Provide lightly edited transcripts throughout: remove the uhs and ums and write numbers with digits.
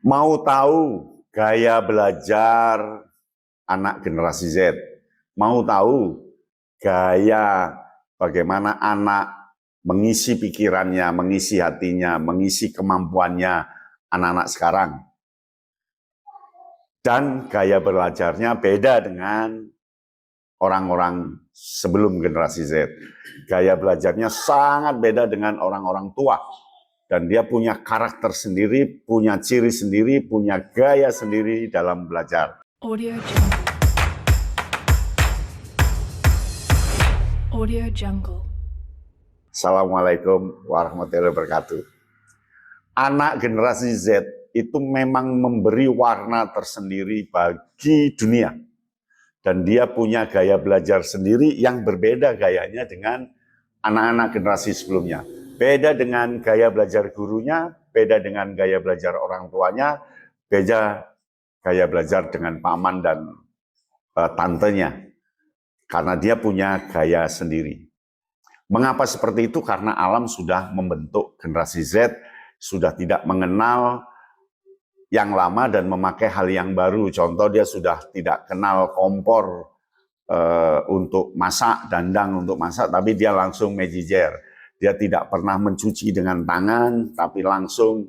Mau tahu gaya belajar anak generasi Z? Mau tahu gaya bagaimana anak mengisi pikirannya, mengisi hatinya, mengisi kemampuannya anak-anak sekarang? Dan gaya belajarnya beda dengan orang-orang sebelum generasi Z. Gaya belajarnya sangat beda dengan orang-orang tua. Dan dia punya karakter sendiri, punya ciri sendiri, punya gaya sendiri dalam belajar. Audio Jungle. Audio Jungle. Assalamualaikum warahmatullahi wabarakatuh. Anak generasi Z itu memang memberi warna tersendiri bagi dunia. Dan dia punya gaya belajar sendiri yang berbeda gayanya dengan anak-anak generasi sebelumnya. Beda dengan gaya belajar gurunya, beda dengan gaya belajar orang tuanya, beda gaya belajar dengan paman dan tantenya. Karena dia punya gaya sendiri. Mengapa seperti itu? Karena alam sudah membentuk generasi Z, sudah tidak mengenal yang lama dan memakai hal yang baru. Contoh, dia sudah tidak kenal kompor untuk masak, dandang untuk masak, tapi dia langsung mejijer. Dia tidak pernah mencuci dengan tangan, tapi langsung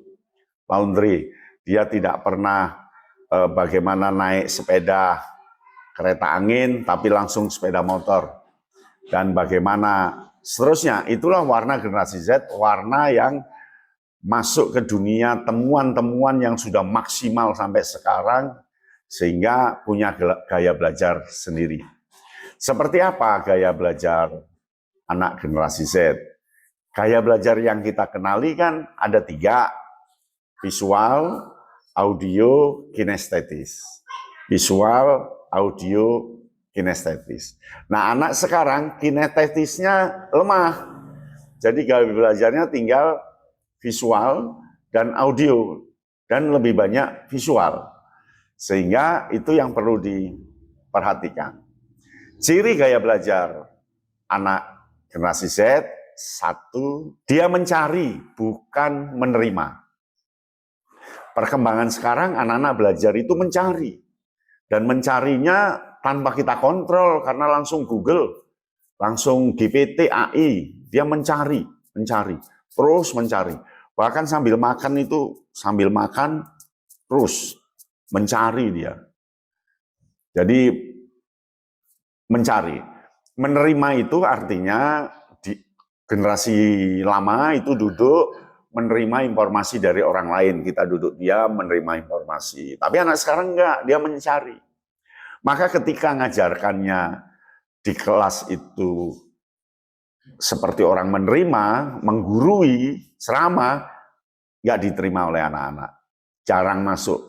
laundry. Dia tidak pernah bagaimana naik sepeda kereta angin, tapi langsung sepeda motor. Dan bagaimana seterusnya. Itulah warna generasi Z, warna yang masuk ke dunia, temuan-temuan yang sudah maksimal sampai sekarang, sehingga punya gaya belajar sendiri. Seperti apa gaya belajar anak generasi Z? Gaya belajar yang kita kenali kan ada 3, visual, audio, kinestetis. Visual, audio, kinestetis. Nah, anak sekarang kinestetisnya lemah. Jadi gaya belajarnya tinggal visual dan audio, dan lebih banyak visual. Sehingga itu yang perlu diperhatikan. Ciri gaya belajar anak generasi Z, 1, dia mencari, bukan menerima. Perkembangan sekarang anak-anak belajar itu mencari. Dan mencarinya tanpa kita kontrol, karena langsung Google, langsung GPT, AI. Dia mencari, terus mencari. Bahkan sambil makan terus mencari dia. Jadi mencari. Menerima itu artinya di generasi lama itu duduk menerima informasi dari orang lain. Kita duduk diam menerima informasi. Tapi anak sekarang enggak, dia mencari. Maka ketika ngajarkannya di kelas itu seperti orang menerima, menggurui, ceramah, enggak diterima oleh anak-anak. Jarang masuk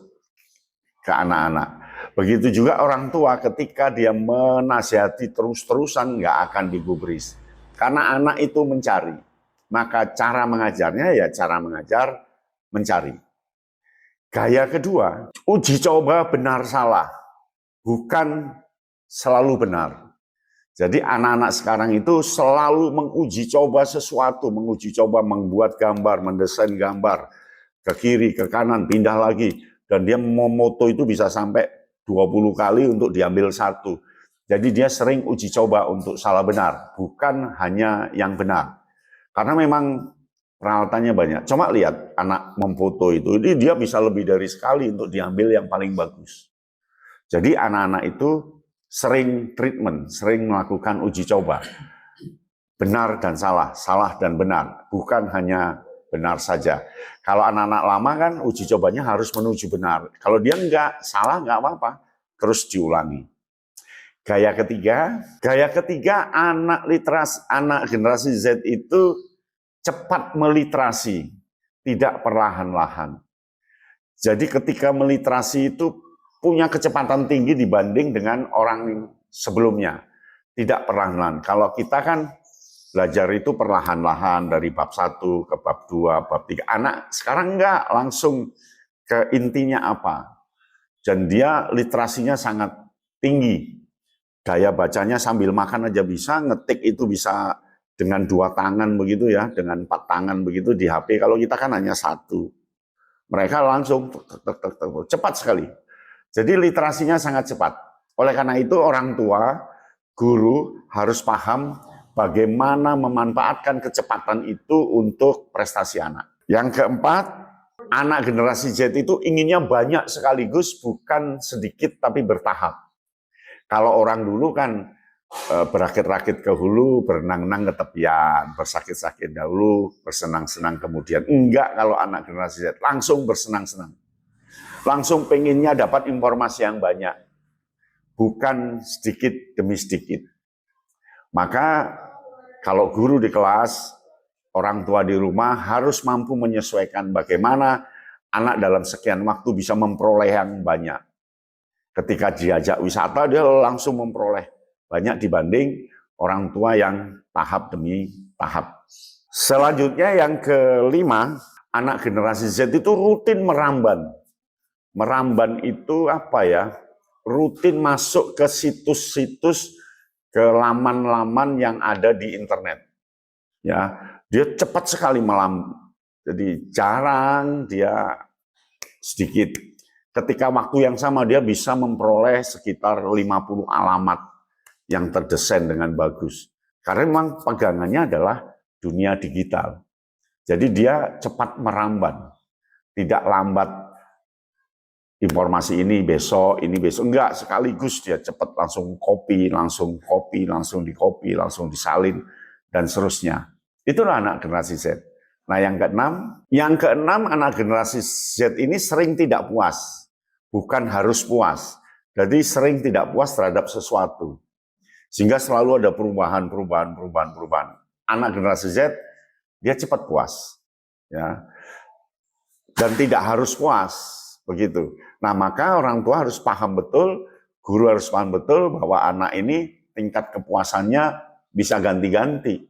ke anak-anak. Begitu juga orang tua ketika dia menasihati terus-terusan enggak akan digubris. Karena anak itu mencari. Maka cara mengajarnya ya cara mengajar mencari. Gaya kedua, uji coba benar salah. Bukan selalu benar. Jadi anak-anak sekarang itu selalu menguji coba sesuatu. Menguji coba membuat gambar, mendesain gambar. Ke kiri, ke kanan, pindah lagi. Dan dia memoto itu bisa sampai 20 kali untuk diambil 1. Jadi dia sering uji coba untuk salah benar, bukan hanya yang benar. Karena memang peralatannya banyak. Coba lihat anak memfoto itu, dia bisa lebih dari sekali untuk diambil yang paling bagus. Jadi anak-anak itu sering treatment, sering melakukan uji coba. Benar dan salah, salah dan benar, bukan hanya benar saja. Kalau anak-anak lama kan uji cobanya harus menuju benar. Kalau dia enggak, salah enggak apa-apa, terus diulangi. Gaya ketiga anak generasi Z itu cepat meliterasi, tidak perlahan-lahan. Jadi ketika meliterasi itu punya kecepatan tinggi dibanding dengan orang sebelumnya, tidak perlahan-lahan. Kalau kita kan belajar itu perlahan-lahan dari bab 1 ke bab 2, bab 3. Anak sekarang enggak, langsung ke intinya apa. Dan dia literasinya sangat tinggi. Gaya bacanya sambil makan aja bisa, ngetik itu bisa dengan 2 tangan begitu ya, dengan 4 tangan begitu di HP. Kalau kita kan hanya 1. Mereka langsung cepat sekali. Jadi literasinya sangat cepat. Oleh karena itu orang tua, guru harus paham bagaimana memanfaatkan kecepatan itu untuk prestasi anak. Yang keempat, anak generasi Z itu inginnya banyak sekaligus, bukan sedikit tapi bertahap. Kalau orang dulu kan berakit-rakit ke hulu, berenang-renang ke tepian, bersakit-sakit dahulu, bersenang-senang kemudian. Enggak, kalau anak generasi Z langsung bersenang-senang. Langsung pengennya dapat informasi yang banyak, bukan sedikit demi sedikit. Maka kalau guru di kelas, orang tua di rumah harus mampu menyesuaikan bagaimana anak dalam sekian waktu bisa memperoleh yang banyak. Ketika diajak wisata, dia langsung memperoleh banyak dibanding orang tua yang tahap demi tahap. Selanjutnya yang kelima, anak generasi Z itu rutin meramban. Meramban itu apa ya? Rutin masuk ke situs-situs, ke laman-laman yang ada di internet. Ya, dia cepat sekali jadi jarang, dia sedikit. Ketika waktu yang sama dia bisa memperoleh sekitar 50 alamat yang terdesain dengan bagus. Karena memang pegangannya adalah dunia digital. Jadi dia cepat meramban. Tidak lambat informasi ini besok, enggak, sekaligus dia cepat langsung copy, langsung di-copy, langsung disalin dan seterusnya. Itulah anak generasi Z. Nah, yang keenam anak generasi Z ini sering tidak puas. Bukan harus puas. Jadi sering tidak puas terhadap sesuatu. Sehingga selalu ada perubahan. Anak generasi Z, dia cepat puas. Ya. Dan tidak harus puas. Begitu. Nah, maka orang tua harus paham betul, guru harus paham betul bahwa anak ini tingkat kepuasannya bisa ganti-ganti.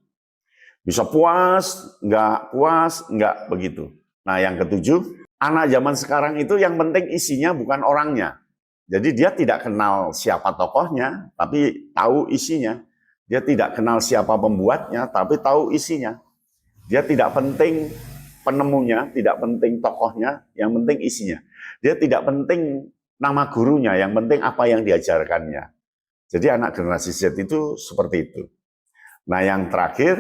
Bisa puas, enggak begitu. Nah, yang ketujuh, anak zaman sekarang itu yang penting isinya bukan orangnya. Jadi dia tidak kenal siapa tokohnya, tapi tahu isinya. Dia tidak kenal siapa pembuatnya, tapi tahu isinya. Dia tidak penting penemunya, tidak penting tokohnya, yang penting isinya. Dia tidak penting nama gurunya, yang penting apa yang diajarkannya. Jadi anak generasi Z itu seperti itu. Nah, yang terakhir,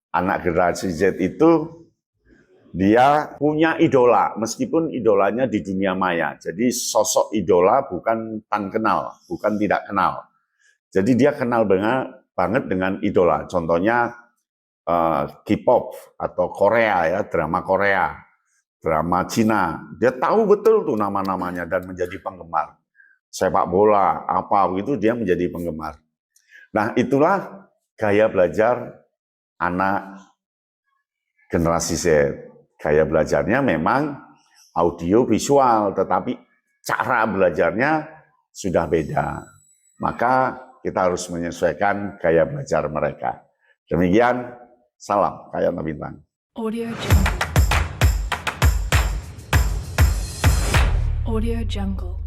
anak generasi Z itu dia punya idola, meskipun idolanya di dunia maya. Jadi sosok idola bukan tan kenal, bukan tidak kenal. Jadi dia kenal banget dengan idola. Contohnya K-pop atau Korea ya, drama Korea, drama Cina. Dia tahu betul tuh nama-namanya dan menjadi penggemar. Sepak bola, apa begitu dia menjadi penggemar. Nah, itulah gaya belajar anak generasi Z. Gaya belajarnya memang audio visual, tetapi cara belajarnya sudah beda. Maka kita harus menyesuaikan gaya belajar mereka. Demikian, salam Kayana Bintang. Audio Jungle.